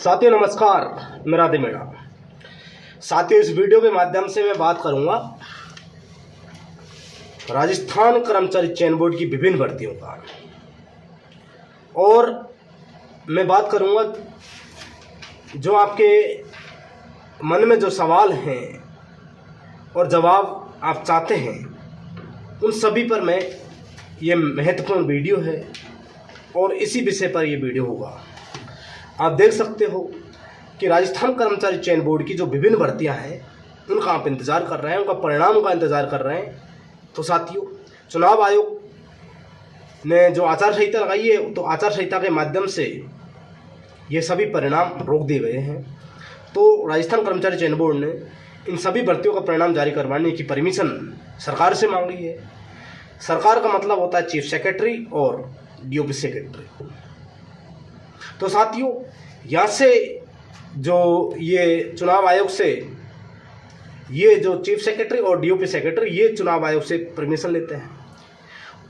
साथियों नमस्कार, मैं राधे मीणा। साथियों, इस वीडियो के माध्यम से मैं बात करूंगा राजस्थान कर्मचारी चयन बोर्ड की विभिन्न भर्तियों का, और मैं बात करूंगा जो आपके मन में जो सवाल हैं और जवाब आप चाहते हैं उन सभी पर मैं ये महत्वपूर्ण वीडियो है और इसी विषय पर ये वीडियो होगा। आप देख सकते हो कि राजस्थान कर्मचारी चयन बोर्ड की जो विभिन्न भर्तियां हैं उनका आप इंतज़ार कर रहे हैं, उनका परिणाम का इंतज़ार कर रहे हैं। तो साथियों, चुनाव आयोग ने जो आचार संहिता लगाई है तो आचार संहिता के माध्यम से ये सभी परिणाम रोक दिए गए हैं। तो राजस्थान कर्मचारी चयन बोर्ड ने इन सभी भर्तियों का परिणाम जारी करवाने की परमिशन सरकार से मांगी है। सरकार का मतलब होता है चीफ सेक्रेटरी और डीओपी सेक्रेटरी। तो साथियों, यहाँ से जो ये चुनाव आयोग से ये जो चीफ सेक्रेटरी और डीओपी सेक्रेटरी ये चुनाव आयोग से परमिशन लेते हैं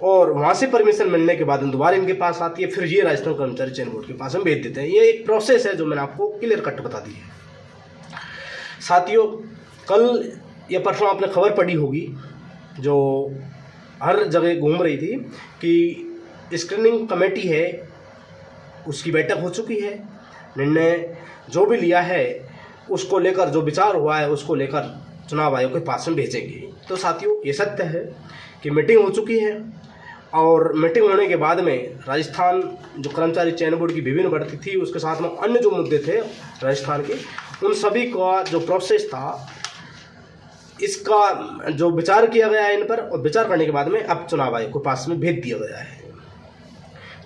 और वहाँ से परमिशन मिलने के बाद दोबारा इनके पास आती है, फिर ये राजस्थान कर्मचारी चयन बोर्ड के पास में भेज देते हैं। ये एक प्रोसेस है जो मैंने आपको क्लियर कट बता दी है। साथियों, कल या परसों आपने खबर पढ़ी होगी जो हर जगह घूम रही थी कि स्क्रीनिंग कमेटी है उसकी बैठक हो चुकी है। निर्णय जो भी लिया है उसको लेकर, जो विचार हुआ है उसको लेकर चुनाव आयोग के पास में भेजेंगे। तो साथियों, ये सत्य है कि मीटिंग हो चुकी है और मीटिंग होने के बाद में राजस्थान जो कर्मचारी चयन बोर्ड की विभिन्न भर्ती थी उसके साथ में अन्य जो मुद्दे थे राजस्थान के, उन सभी का जो प्रोसेस था इसका जो विचार किया गया है इन पर, और विचार करने के बाद में अब चुनाव आयोग के पास में भेज दिया गया है।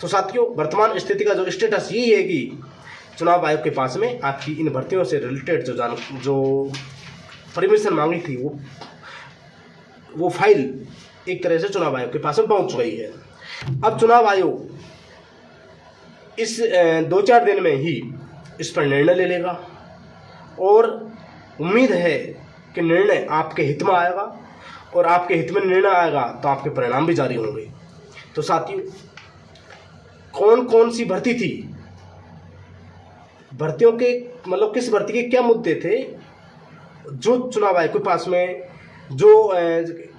तो साथियों, वर्तमान स्थिति का जो स्टेटस यही है कि चुनाव आयोग के पास में आपकी इन भर्तियों से रिलेटेड जो परमिशन मांगी थी वो फाइल एक तरह से चुनाव आयोग के पास में पहुंच गई है। अब चुनाव आयोग इस 2-4 दिन में ही इस पर निर्णय ले लेगा और उम्मीद है कि निर्णय आपके हित में आएगा, और आपके हित में निर्णय आएगा तो आपके परिणाम भी जारी होंगे। तो साथियों, कौन कौन सी भर्ती थी, भर्तियों के मतलब किस भर्ती के क्या मुद्दे थे जो चुनाव आयोग के पास में, जो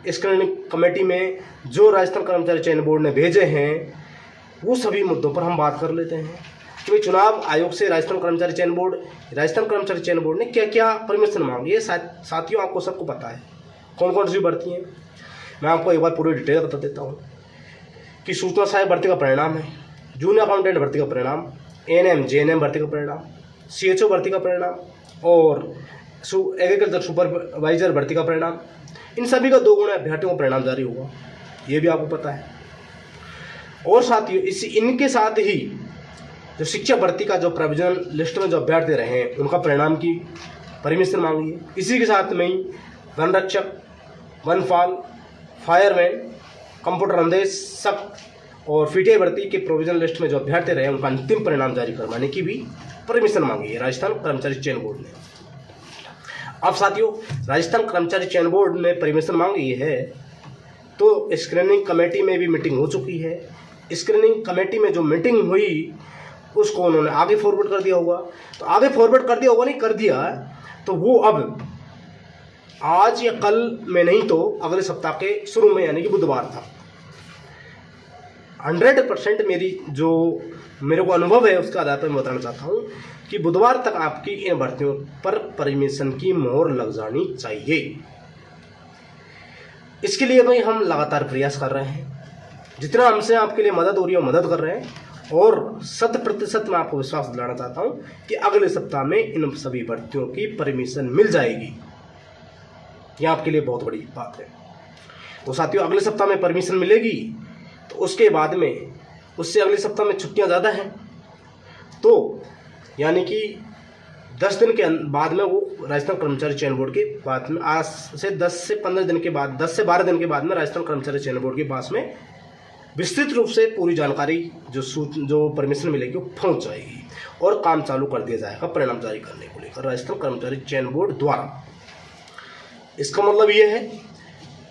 स्क्रीनिंग कमेटी में जो राजस्थान कर्मचारी चयन बोर्ड ने भेजे हैं, वो सभी मुद्दों पर हम बात कर लेते हैं कि चुनाव आयोग से राजस्थान कर्मचारी चयन बोर्ड ने क्या क्या परमिशन मांगी है। साथियों, आपको सबको पता है कौन कौन सी भर्ती हैं। मैं आपको एक बार पूरी डिटेल बता देता हूँ कि सूचना सहायक भर्ती का परिणाम है, जूनियर अकाउंटेंट भर्ती का परिणाम, एएनएम जेएनएम भर्ती का परिणाम, सीएचओ भर्ती का परिणाम और एग्रीकल्चर सुपरवाइजर भर्ती का परिणाम। इन सभी का 2 गुना अभ्यर्थियों को परिणाम जारी हुआ, ये भी आपको पता है। और साथियों, इनके साथ ही जो शिक्षक भर्ती का जो प्रोविजनल लिस्ट में जो अभ्यर्थी रहे हैं उनका परिणाम की परमिशन मांगी है। इसी के साथ में ही वन रक्षक, वनपाल, फायरमैन, कंप्यूटर अनुदेशक और फिटे भर्ती के प्रोविजनल लिस्ट में जो अभ्यर्थी रहे उनका अंतिम परिणाम जारी करवाने की भी परमिशन मांगी है राजस्थान कर्मचारी चयन बोर्ड ने। अब साथियों, राजस्थान कर्मचारी चयन बोर्ड ने परमिशन मांगी है तो स्क्रीनिंग कमेटी में भी मीटिंग हो चुकी है। स्क्रीनिंग कमेटी में जो मीटिंग हुई उसको उन्होंने आगे फॉरवर्ड कर दिया होगा। तो आगे फॉरवर्ड कर दिया होगा, नहीं कर दिया, तो वो अब आज या कल में नहीं तो अगले सप्ताह के शुरू में यानी कि बुधवार था। 100% मेरे को अनुभव है उसके आधार पर मैं बताना चाहता हूँ कि बुधवार तक आपकी इन भर्तियों पर परमिशन की मोहर लग जानी चाहिए। इसके लिए भाई हम लगातार प्रयास कर रहे हैं, जितना हमसे आपके लिए मदद हो रही है मदद कर रहे हैं, और 100% मैं आपको विश्वास दिलाना चाहता हूँ कि अगले सप्ताह में इन सभी भर्तियों की परमिशन मिल जाएगी। यह आपके लिए बहुत बड़ी बात है। तो साथियों, अगले सप्ताह में परमिशन मिलेगी तो उसके बाद में, उससे अगले सप्ताह में छुट्टियां ज़्यादा हैं, तो यानी कि 10 दिन के बाद में वो राजस्थान कर्मचारी चयन बोर्ड के बाद में, आज से 10 से 15 दिन के बाद, 10 से 12 दिन के बाद में राजस्थान कर्मचारी चयन बोर्ड के पास में विस्तृत रूप से पूरी जानकारी जो परमिशन मिलेगी वो पहुंच जाएगी और काम चालू कर दिया जाएगा परिणाम जारी करने को लेकर राजस्थान कर्मचारी चयन बोर्ड द्वारा। इसका मतलब ये है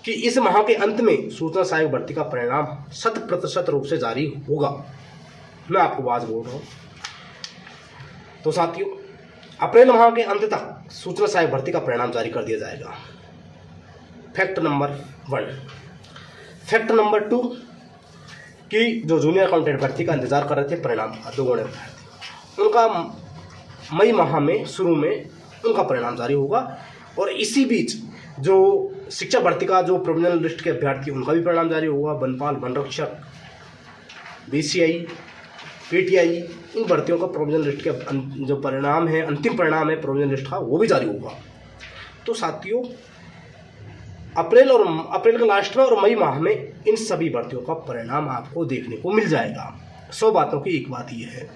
कि इस माह के अंत में सूचना सहायक भर्ती का परिणाम 100% रूप से जारी होगा। मैं आपको बात बोल रहा हूँ। तो साथियों, अप्रैल माह के अंत तक सूचना सहायक भर्ती का परिणाम जारी कर दिया जाएगा। Fact number 1। फैक्ट नंबर 2 कि जो जूनियर अकाउंटेंट भर्ती का इंतजार कर रहे थे परिणाम 2 गुणे अभ्यर्थी, उनका मई माह में शुरू में उनका परिणाम जारी होगा। और इसी बीच जो शिक्षक भर्ती का जो प्रोविजनल लिस्ट के अभ्यर्थी उनका भी परिणाम जारी होगा। वनपाल, वनरक्षक, बीसीआई, पीटीआई, इन भर्तियों का प्रोविजनल लिस्ट के जो परिणाम है, अंतिम परिणाम है प्रोविजनल लिस्ट का, वो भी जारी होगा। तो साथियों, अप्रैल के लास्ट में और मई माह में इन सभी भर्तियों का परिणाम आपको देखने को मिल जाएगा। 100 बातों की एक बात यह है।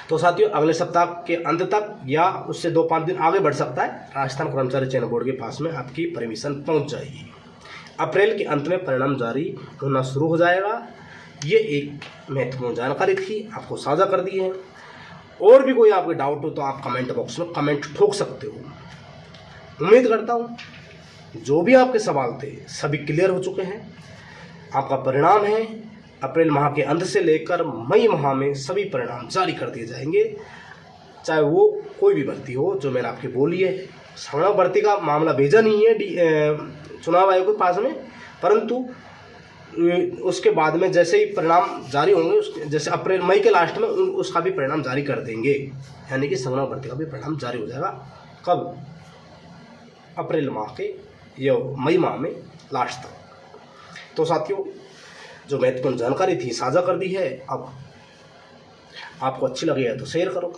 तो साथियों, अगले सप्ताह के अंत तक या उससे 2-5 दिन आगे बढ़ सकता है, राजस्थान कर्मचारी चयन बोर्ड के पास में आपकी परमिशन पहुंच जाएगी। अप्रैल के अंत में परिणाम जारी होना शुरू हो जाएगा। ये एक महत्वपूर्ण जानकारी थी, आपको साझा कर दी है। और भी कोई आपके डाउट हो तो आप कमेंट बॉक्स में कमेंट ठोक सकते हो। उम्मीद करता हूँ जो भी आपके सवाल थे सभी क्लियर हो चुके हैं। आपका परिणाम है अप्रैल माह के अंत से लेकर मई माह में सभी परिणाम जारी कर दिए जाएंगे, चाहे वो कोई भी भर्ती हो जो मैंने आपकी बोली है। संगणक भर्ती का मामला भेजा नहीं है चुनाव आयोग के पास में, परंतु उसके बाद में जैसे ही परिणाम जारी होंगे, जैसे मई के लास्ट में उसका भी परिणाम जारी कर देंगे, यानी कि संगणक भर्ती का भी परिणाम जारी हो जाएगा। कब? अप्रैल माह के या मई माह में लास्ट तक। तो साथियों, जो महत्वपूर्ण जानकारी थी साझा कर दी है। अब आपको अच्छी लगी है तो शेयर करो,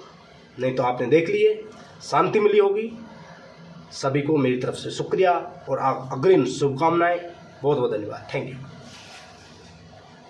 नहीं तो आपने देख लिए, शांति मिली होगी। सभी को मेरी तरफ से शुक्रिया और अग्रिम शुभकामनाएं। बहुत बहुत धन्यवाद। Thank you.